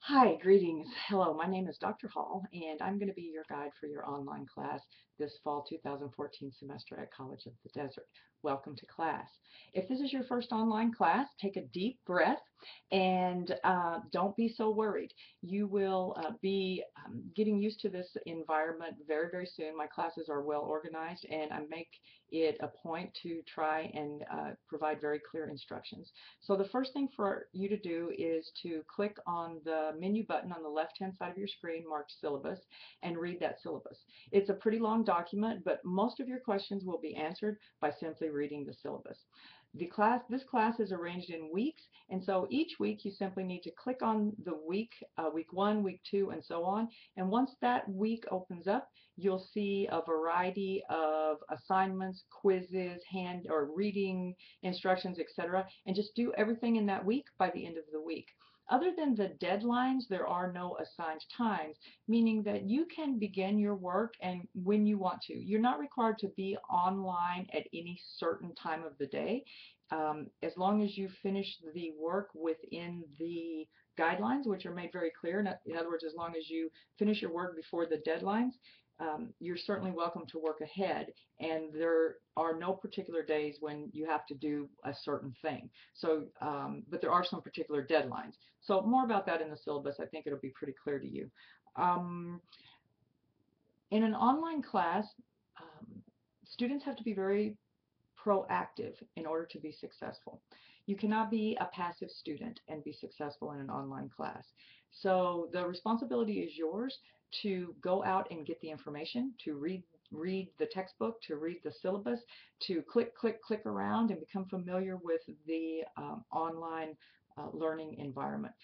Hi, greetings. Hello, my name is Dr. Hall, and I'm going to be your guide for your online class this fall 2014 semester at College of the Desert. Welcome to class. If this is your first online class, take a deep breath and don't be so worried. You will be getting used to this environment very, very soon. My classes are well organized, and I make it a point to try and provide very clear instructions. So the first thing for you to do is to click on the menu button on the left-hand side of your screen marked syllabus and read that syllabus. It's a pretty long document, but most of your questions will be answered by simply reading the syllabus. This class is arranged in weeks, and so each week you simply need to click on the week, week 1, week 2, and so on. And once that week opens up, you'll see a variety of assignments, quizzes, hand or reading instructions, etc. And just do everything in that week by the end of the week. Other than the deadlines, there are no assigned times, meaning that you can begin your work and when you want to. You're not required to be online at any certain time of the day. As long as you finish the work within the guidelines, which are made very clear. In other words, as long as you finish your work before the deadlines, you're certainly welcome to work ahead, and there are no particular days when you have to do a certain thing. So, but there are some particular deadlines. So more about that in the syllabus. I think it'll be pretty clear to you. Um, in an online class, students have to be very proactive in order to be successful. You cannot be a passive student and be successful in an online class. So the responsibility is yours to go out and get the information, to read the textbook, to read the syllabus, to click around and become familiar with the online learning environment.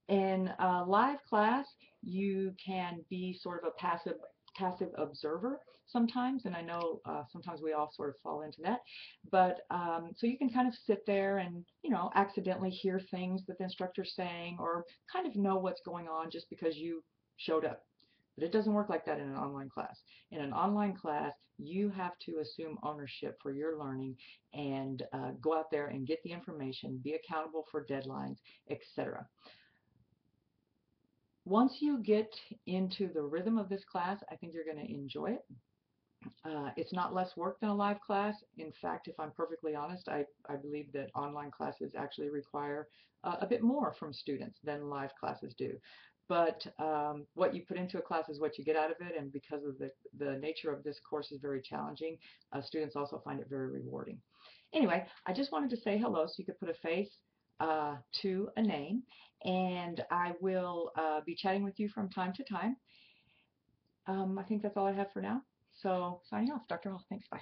In a live class, you can be sort of a passive observer sometimes, and I know sometimes we all sort of fall into that. But so you can kind of sit there and accidentally hear things that the instructor's saying, or kind of know what's going on just because you showed up. But it doesn't work like that in an online class. In an online class, you have to assume ownership for your learning and go out there and get the information, be accountable for deadlines, etc. Once you get into the rhythm of this class, I think you're going to enjoy it. It's not less work than a live class. In fact, if I'm perfectly honest, I believe that online classes actually require a bit more from students than live classes do. But what you put into a class is what you get out of it, and because of the nature of this course is very challenging, students also find it very rewarding. Anyway, I just wanted to say hello so you could put a face to a name, and I will be chatting with you from time to time. I think that's all I have for now. So signing off, Dr. Hall. Thanks. Bye.